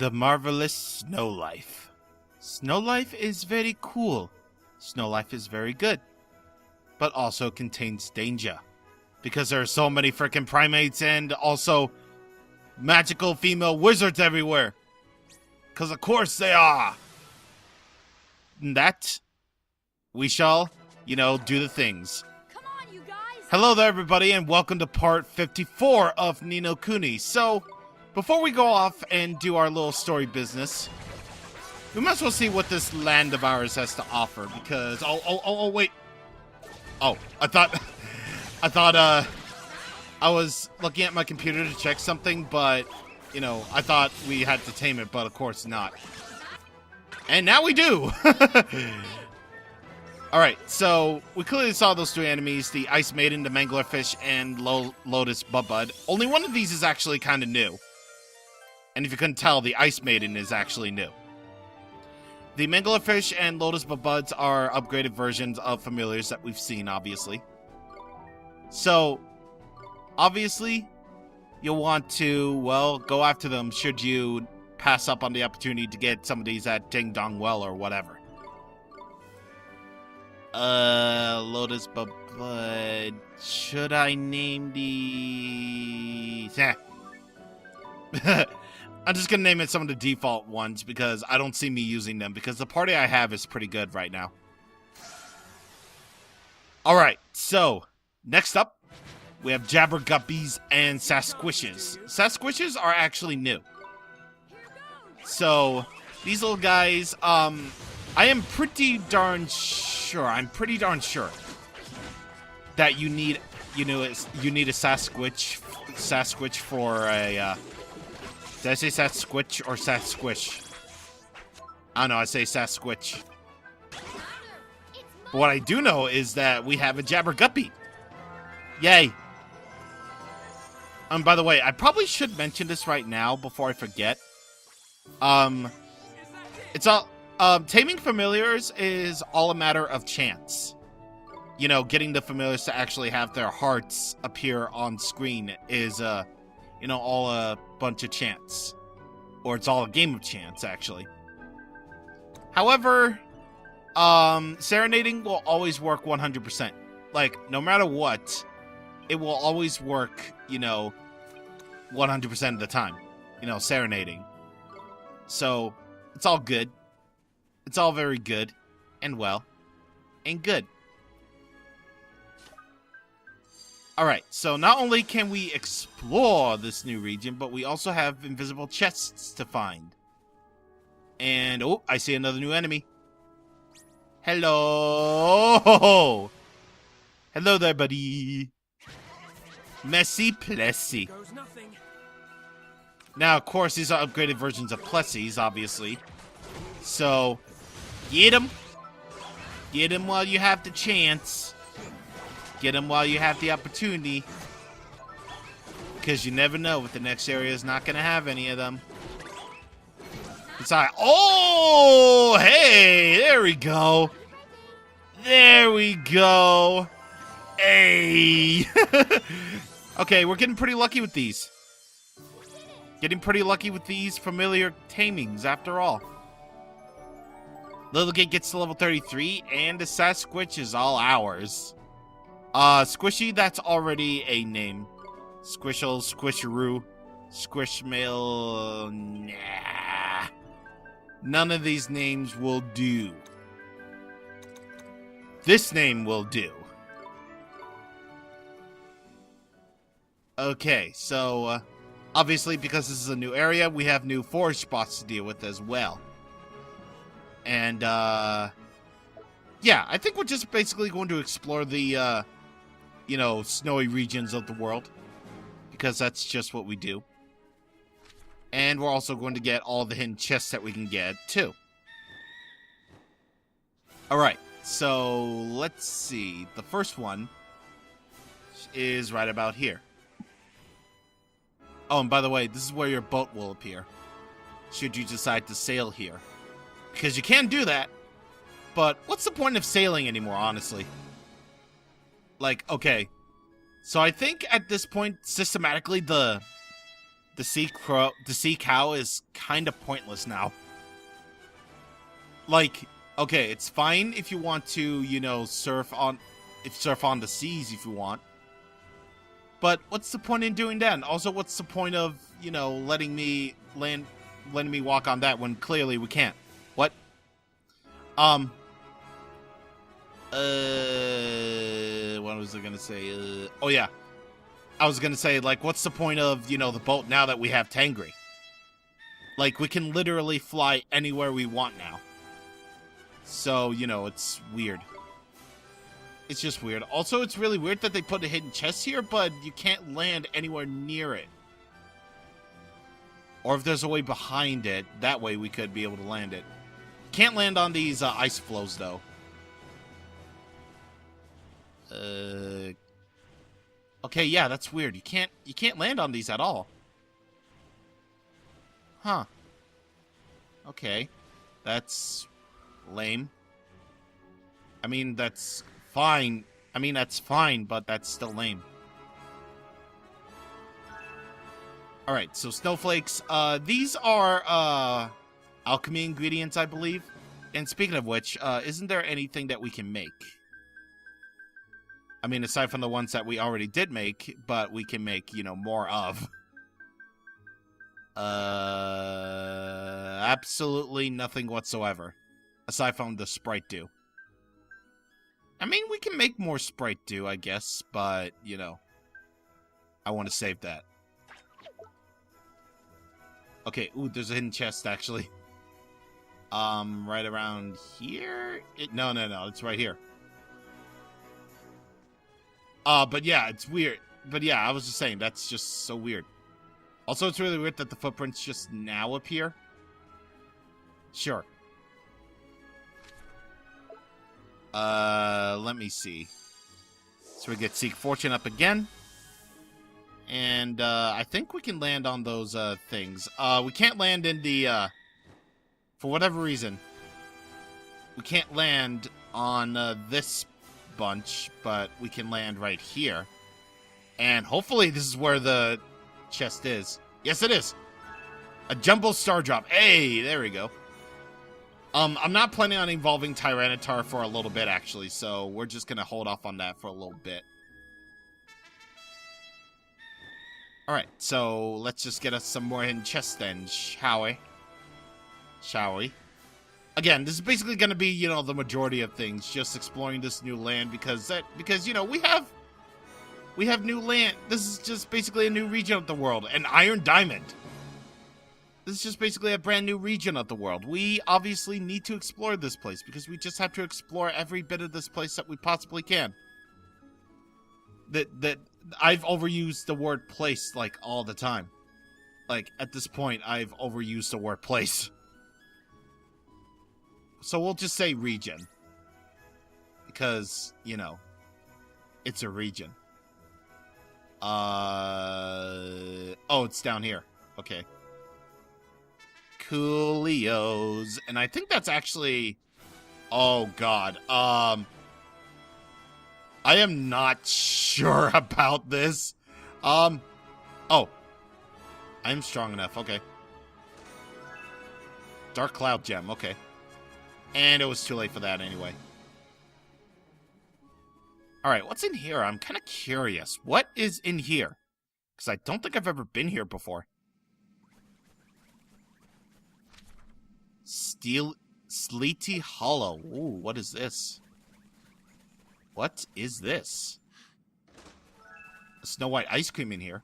The marvelous snow life. Snow life is very cool. Snow life is very good. But also contains danger. Because there are so many freaking primates and also magical female wizards everywhere. Because of course they are. And that, we shall, do the things. Come on, you guys. Hello there, everybody, and welcome to part 54 of Ni no Kuni. So, before we go off and do our little story business, we might as well see what this land of ours has to offer, because, wait. Oh, I thought I was looking at my computer to check something, but, I thought we had to tame it, but of course not. And now we do! Alright, so we clearly saw those three enemies, the Ice Maiden, the Mangler Fish, and Lotus Bubud. Only one of these is actually kind of new. And if you couldn't tell, the Ice Maiden is actually new. The Mangler Fish and Lotus Bubuds are upgraded versions of familiars that we've seen, obviously. So, obviously, you'll want to, well, go after them should you pass up on the opportunity to get some of these at Ding Dong Well or whatever. Lotus Bubud. Should I name these? I'm just gonna name it some of the default ones because I don't see me using them because the party I have is pretty good right now. Alright, so next up we have Jabberguppies and Sasquishes. Sasquishes are actually new. So these little guys, I am pretty darn sure that you need a Sasquatch for a, did I say Sasquatch or Sasquish? I don't know, I say Sasquatch. But what I do know is that we have a Jabberguppy. Yay. By the way, I probably should mention this right now before I forget. It's all, taming familiars is all a matter of chance. Getting the familiars to actually have their hearts appear on screen is, all a bunch of chance. Or it's all a game of chance, actually. However, serenading will always work 100%. Like, no matter what, it will always work, 100% of the time. Serenading. So, it's all good. It's all very good, and well, and good. Alright, so not only can we explore this new region, but we also have invisible chests to find. And, oh, I see another new enemy. Hello! Hello there, buddy. Messy Plessy. Now, of course, these are upgraded versions of Plessies, obviously. So, get them. Get them while you have the chance. Get them while you have the opportunity. Because you never know if the next area is not going to have any of them. Besides, oh, hey, there we go. There we go. Hey. Okay, we're getting pretty lucky with these. Getting pretty lucky with these familiar tamings, after all. Little Gate gets to level 33, and the Sasquatch is all ours. Squishy, that's already a name. Squishle, Squisharoo, Squishmail, nah. None of these names will do. This name will do. Okay, so, obviously, because this is a new area, we have new forest spots to deal with as well. And, yeah, I think we're just basically going to explore the, snowy regions of the world. Because that's just what we do. And we're also going to get all the hidden chests that we can get, too. Alright, so, let's see. The first one is right about here. Oh, and by the way, this is where your boat will appear. Should you decide to sail here. Because you can do that, but what's the point of sailing anymore, honestly? Like, okay. So I think at this point, systematically, the the sea cow is kind of pointless now. Like, okay, it's fine if you want to, you know, surf on the seas if you want. But what's the point in doing that? And also, what's the point of, you know, letting me walk on that when clearly we can't? What? What was I gonna say? Oh yeah. I was gonna say, like, what's the point of, you know, the boat now that we have Tangri? Like, we can literally fly anywhere we want now. So, you know, it's weird. It's just weird. Also, it's really weird that they put a hidden chest here, but you can't land anywhere near it. Or if there's a way behind it, that way we could be able to land it. Can't land on these ice floes, though. Okay, yeah, that's weird. You can't land on these at all. Huh. Okay. That's lame. I mean, that's fine. I mean, that's fine, but that's still lame. Alright, so snowflakes. These are, alchemy ingredients, I believe. And speaking of which, isn't there anything that we can make? I mean, aside from the ones that we already did make, but we can make, you know, more of. Absolutely nothing whatsoever. Aside from the Sprite Dew. I mean, we can make more Sprite Dew, I guess, but, you know, I want to save that. Okay, ooh, there's a hidden chest, actually. Right around here? No, it's right here. But yeah, it's weird. But yeah, I was just saying, that's just so weird. Also, it's really weird that the footprints just now appear. Sure. Let me see. So we get Seek Fortune up again. And, I think we can land on those, things. We can't land in the, for whatever reason. We can't land on, this bunch, but we can land right here. And hopefully this is where the chest is. Yes, it is. A jumbo star drop. Hey, there we go. I'm not planning on evolving Tyranitar for a little bit, actually, so we're just gonna hold off on that for a little bit. Alright, so let's just get us some more hidden chests then, shall we? Shall we? Again, this is basically going to be, you know, the majority of things, just exploring this new land because you know, we have new land. This is just basically a new region of the world, an Iron Diamond. This is just basically a brand new region of the world. We obviously need to explore this place because we just have to explore every bit of this place that we possibly can. That I've overused the word place like all the time. Like at this point, I've overused the word place. So we'll just say region. Because, you know, it's a region. Oh, it's down here. Okay. Coolios. And I think that's actually... Oh, God. I am not sure about this. Oh. I'm strong enough. Okay. Dark Cloud Gem. Okay. And it was too late for that anyway. Alright, what's in here? I'm kind of curious. What is in here? Because I don't think I've ever been here before. Sleety Hollow. Ooh, what is this? What is this? A Snow White ice cream in here.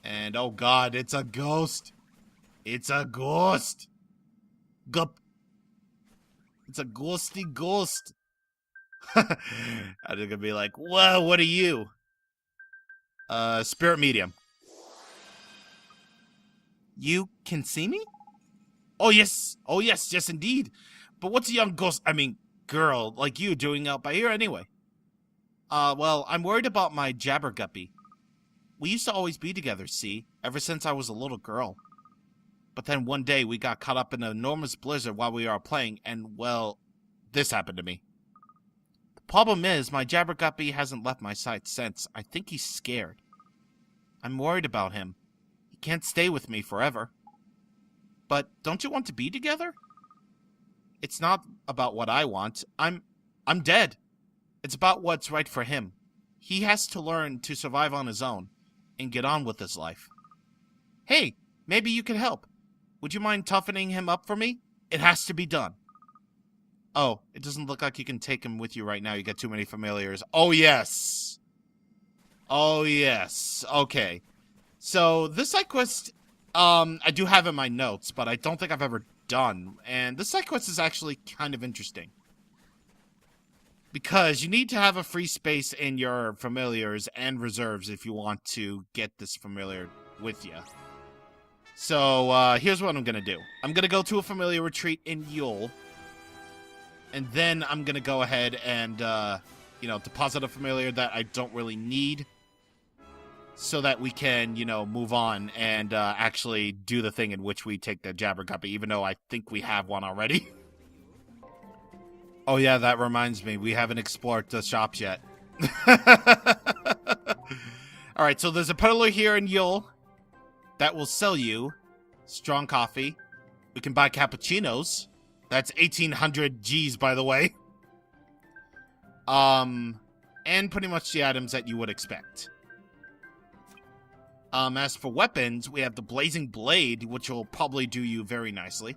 And, oh god, it's a ghost. It's a ghost. Gup. It's a ghosty ghost. I'm gonna be like, whoa, what are you? Spirit medium. You can see me? Oh, yes. Oh, yes, yes, indeed. But what's a young ghost, girl, like you doing out by here anyway? Well, I'm worried about my Jabberguppy. We used to always be together, see? Ever since I was a little girl. But then one day we got caught up in an enormous blizzard while we were playing, and, well, this happened to me. The problem is, my Jabberguppy hasn't left my sight since. I think he's scared. I'm worried about him. You can't stay with me forever. But don't you want to be together? It's not about what I want. I'm dead. It's about what's right for him. He has to learn to survive on his own and get on with his life. Hey, maybe you could help. Would you mind toughening him up for me? It has to be done. Oh, it doesn't look like you can take him with you right now. You got too many familiars. Oh, yes. Oh, yes. Okay. So, this side quest, I do have in my notes, but I don't think I've ever done. And this side quest is actually kind of interesting. Because you need to have a free space in your familiars and reserves if you want to get this familiar with you. So, here's what I'm going to do. I'm going to go to a familiar retreat in Yule. And then I'm going to go ahead and, deposit a familiar that I don't really need. So that we can, move on and actually do the thing in which we take the Jabberguppy, even though I think we have one already. Oh yeah, that reminds me. We haven't explored the shops yet. Alright, so there's a peddler here in Yule that will sell you strong coffee. We can buy cappuccinos. That's 1,800 G's, by the way. And pretty much the items that you would expect. As for weapons, we have the Blazing Blade, which will probably do you very nicely.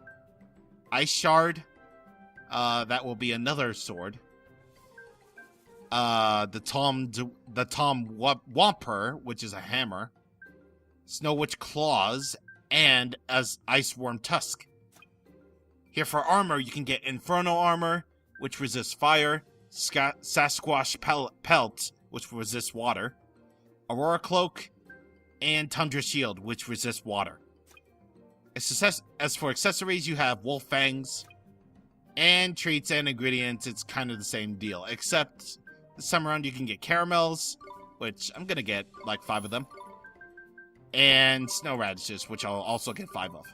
Ice Shard. That will be another sword. The Tom Whomper, which is a hammer. Snow Witch Claws, and as Iceworm Tusk. Here for armor, you can get Inferno Armor, which resists fire. Sasquatch Pelt, which resists water. Aurora Cloak, and Tundra Shield, which resists water. As for accessories, you have Wolf Fangs. And treats and ingredients, it's kind of the same deal. Except, this time around you can get caramels, which I'm going to get like 5 of them. And snow radishes, which I'll also get 5 of.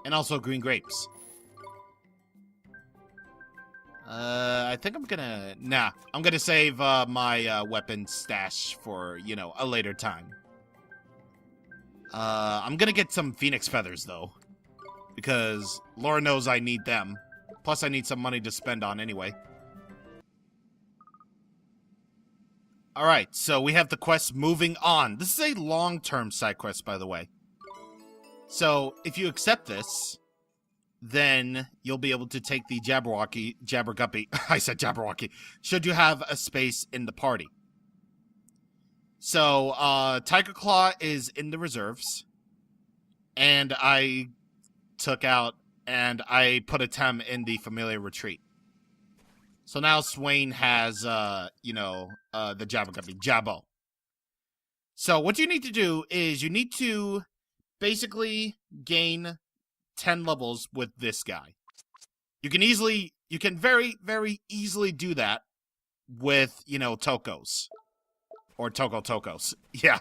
And also green grapes. I think I'm gonna... Nah, I'm gonna save my weapon stash for, a later time. I'm gonna get some phoenix feathers, though. Because Laura knows I need them. Plus, I need some money to spend on anyway. Alright, so we have the quest moving on. This is a long-term side quest, by the way. So, if you accept this, then you'll be able to take the Jabberguppy, I said Jabberwocky, should you have a space in the party. So, Tiger Claw is in the reserves, and I took out, and I put a Tem in the familiar retreat. So now Swain has, the Jabberguppy, Jabbo. So what you need to do is you need to basically gain 10 levels with this guy. You can very, very easily do that with, Tokos. Or Tokos. Yeah.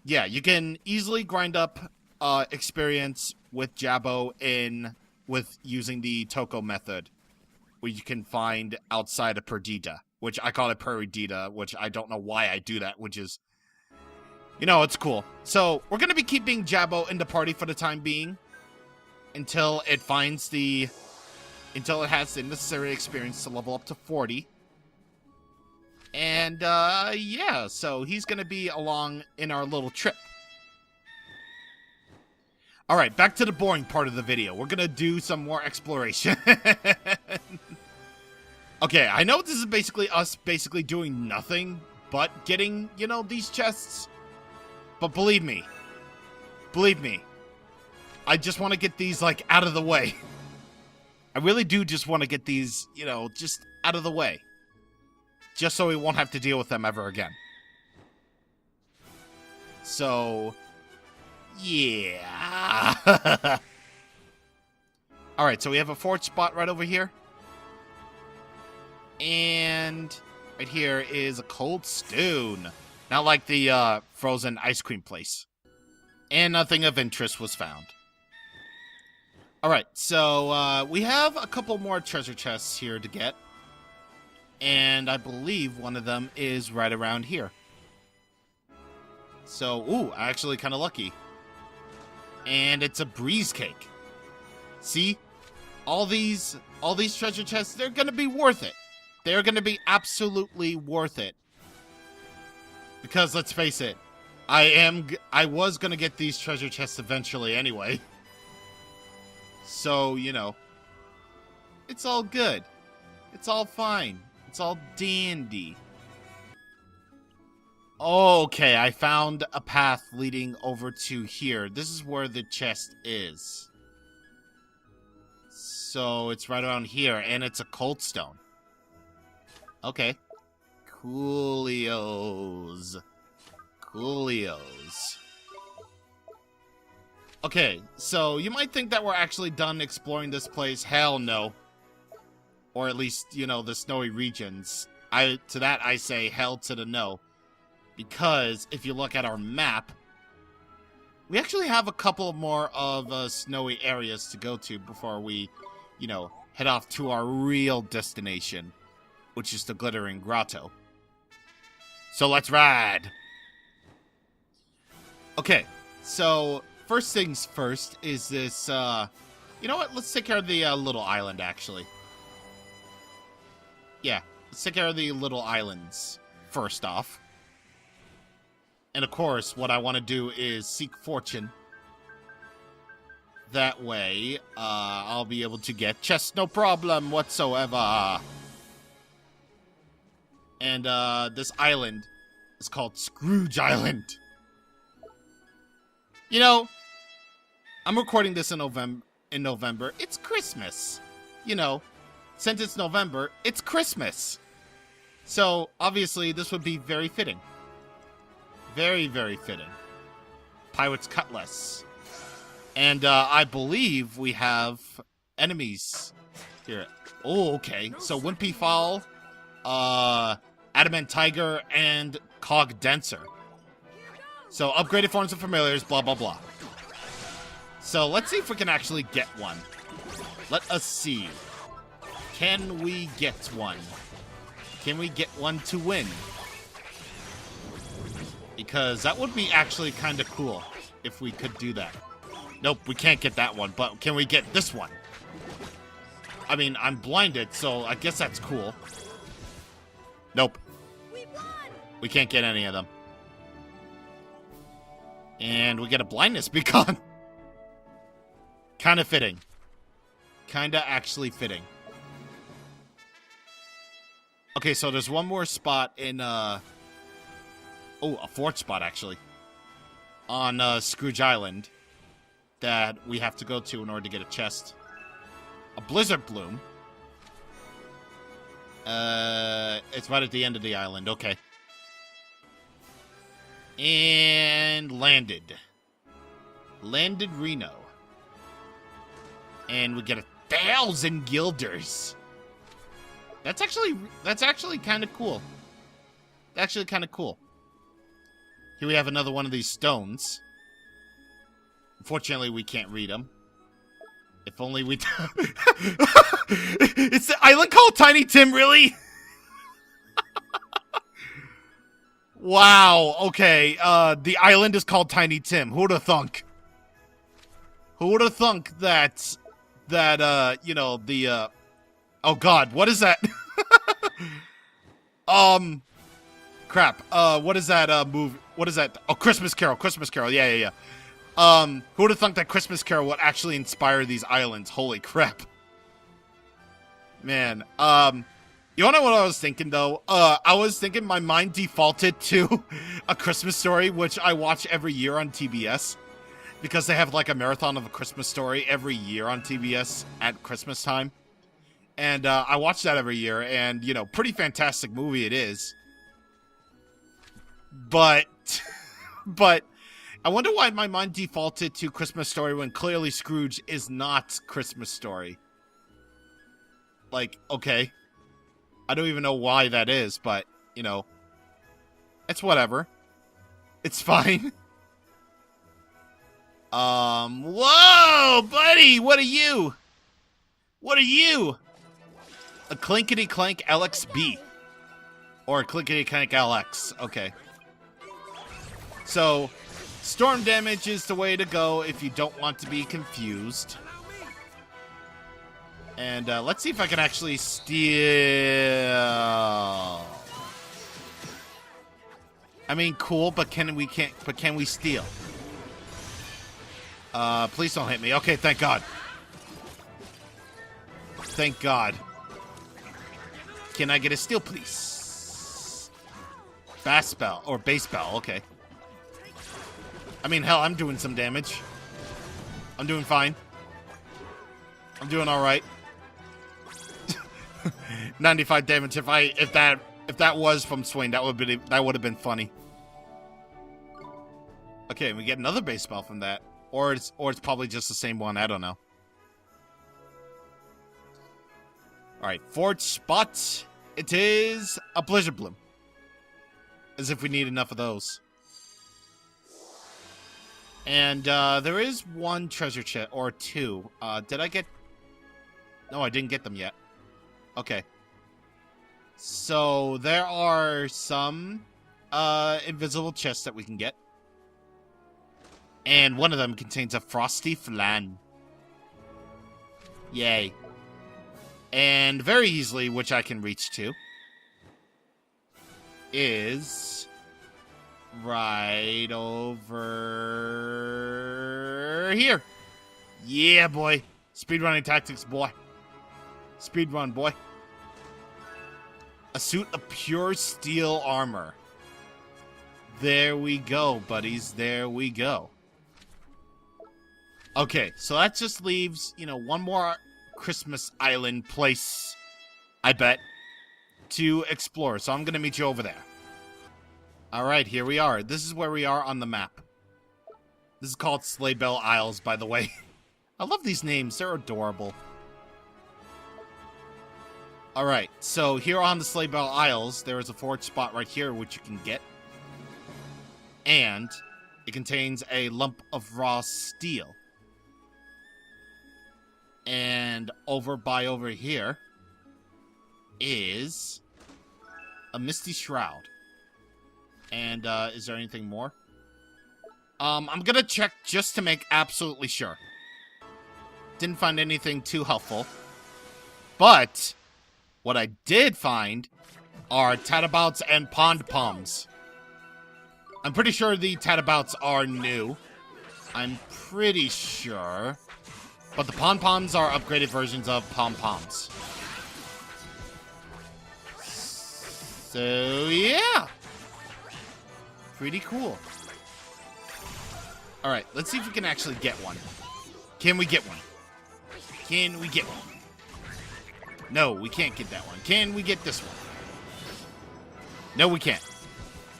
Yeah, you can easily grind up experience with Jabbo with using the Toko method, where you can find outside of Perdita, which I call it Perdita, which I don't know why I do that, which is, it's cool. So, we're going to be keeping Jabbo in the party for the time being, until it has the necessary experience to level up to 40. And, yeah, so he's going to be along in our little trip. Alright, back to the boring part of the video. We're going to do some more exploration. Okay, I know this is basically us doing nothing but getting, these chests. But believe me, I just want to get these, out of the way. I really do just want to get these, just out of the way. Just so we won't have to deal with them ever again. So, yeah. Alright, so we have a forge spot right over here. And right here is a cold stone. Not like the frozen ice cream place. And nothing of interest was found. Alright, so we have a couple more treasure chests here to get. And I believe one of them is right around here. So, ooh, actually kind of lucky. And it's a breeze cake. See? All these treasure chests, they're going to be worth it. They're going to be absolutely worth it. Because let's face it, I was going to get these treasure chests eventually anyway. So, you know, it's all good. It's all fine. It's all dandy. Okay, I found a path leading over to here. This is where the chest is. So it's right around here, and it's a cold stone. Okay. Coolios. Coolios. Okay, so you might think that we're actually done exploring this place. Hell no. Or at least, you know, the snowy regions. To that I say hell to the no. Because if you look at our map, we actually have a couple more of snowy areas to go to before we, you know, head off to our real destination, which is the Glittering Grotto. So let's ride! Okay, so first things first is this, you know what? Let's take care of the little island, actually. Yeah, let's take care of the little islands first off. And of course, what I want to do is seek fortune. That way, I'll be able to get chests, no problem whatsoever. And this island is called Scrooge Island. You know, I'm recording this in November. It's Christmas. You know, since it's November, it's Christmas. So, obviously, this would be very fitting. Very, very fitting. Pirate's Cutlass. And I believe we have enemies here. Oh, okay. So Wimpy Fowl, Adamant Tiger, and Cog Denser. So upgraded forms of familiars, blah, blah, blah. So let's see if we can actually get one. Let us see. Can we get one? Can we get one to win? Because that would be actually kind of cool if we could do that. Nope, we can't get that one, but can we get this one? I mean, I'm blinded, so I guess that's cool. Nope. We can't get any of them. And we get a blindness beacon. Kind of fitting. Kind of actually fitting. Okay, so there's one more spot in, oh, a fourth spot, actually. On, Scrooge Island. That we have to go to in order to get a chest. A Blizzard Bloom. It's right at the end of the island. Okay. And landed. Landed Reno. And we get 1,000 guilders. That's actually kind of cool. Actually kind of cool. Here we have another one of these stones. Unfortunately, we can't read them. If only we... It's the island called Tiny Tim, really? Wow, okay. The island is called Tiny Tim. Who would have thunk? Who would have thunk that, you know, the, oh god, what is that? Crap. What is that, movie? What is that? Oh, Christmas Carol, yeah. Who would have thunk that Christmas Carol would actually inspire these islands? Holy crap. Man, you wanna know what I was thinking, though? I was thinking my mind defaulted to A Christmas Story, which I watch every year on TBS. Because they have, like, a marathon of A Christmas Story every year on TBS at Christmas time. And, I watch that every year, and, you know, pretty fantastic movie it is. But, I wonder why my mind defaulted to Christmas Story when clearly Scrooge is not Christmas Story. Like, okay. I don't even know why that is, but, you know. It's whatever. It's fine. Whoa, buddy! What are you? What are you? A Clinkety Clank LXB. Or a Clinkety Clank LX. Okay. So, storm damage is the way to go if you don't want to be confused. And let's see if I can actually steal. I mean, cool, but can we steal? Please don't hit me. Okay, thank God. Thank God. Can I get a steal, please? Bass Belle, or Base Belle, okay. I mean, hell, I'm doing some damage. I'm doing fine. I'm doing alright. 95 damage. If that was from swing, that would have been funny. Okay, we get another base spell from that, or it's probably just the same one. I don't know. All right, fourth spot. It is a Blizzard Bloom. As if we need enough of those. And there is one treasure chest, or two. Did I get? No, I didn't get them yet. Okay. So there are some invisible chests that we can get. And one of them contains a frosty flan. Yay. And very easily, which I can reach to, is right over here. Yeah, boy. Speedrunning tactics, boy. Speedrun, boy. A suit of pure steel armor. There we go, buddies. There we go. Okay, so that just leaves, one more Christmas Island place, I bet, to explore. So I'm going to meet you over there. All right, here we are. This is where we are on the map. This is called Sleigh Bell Isles, by the way. I love these names. They're adorable. All right, so here on the Sleigh Bell Isles, there is a forge spot right here which you can get. And it contains a lump of raw steel. And over here is a misty shroud. And is there anything more? I'm gonna check just to make absolutely sure. Didn't find anything too helpful. But what I did find are Tatabouts and Pond Poms. I'm pretty sure the Tatabouts are new. I'm pretty sure. But the Pom Poms are upgraded versions of Pom Poms. So, yeah. Pretty cool. Alright, let's see if we can actually get one. Can we get one? Can we get one? No, we can't get that one. Can we get this one? No, we can't.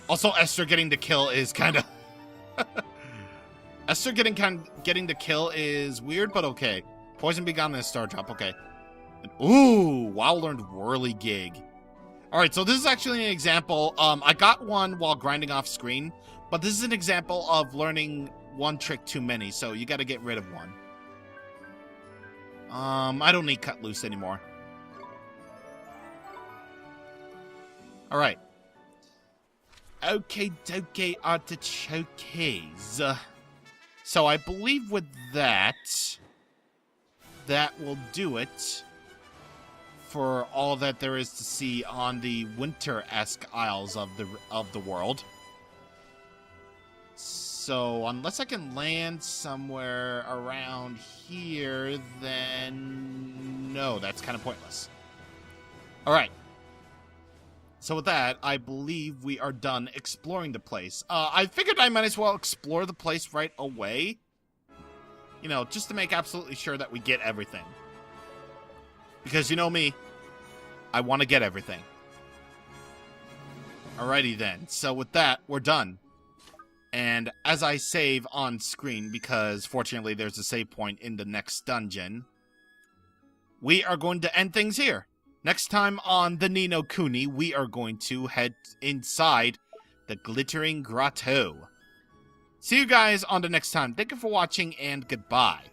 Also, Esther getting the kill is kind of... Esther getting the kill is weird, but okay. Poison Begone and a Star Drop, okay. And, ooh, WoW learned Whirligig. Alright, so this is actually an example. I got one while grinding off screen, but this is an example of learning one trick too many, so you gotta get rid of one. I don't need Cut Loose anymore. Alright. Okay, dokie, artichokes. So I believe with that will do it for all that there is to see on the winter-esque isles of the world. So unless I can land somewhere around here, then no, that's kind of pointless. All right. So with that, I believe we are done exploring the place. I figured I might as well explore the place right away. Just to make absolutely sure that we get everything. Because you know me, I want to get everything. Alrighty then. So with that, we're done. And as I save on screen, because fortunately there's a save point in the next dungeon, we are going to end things here. Next time on the Ni no Kuni, we are going to head inside the Glittering Grotto. See you guys on the next time. Thank you for watching, and goodbye.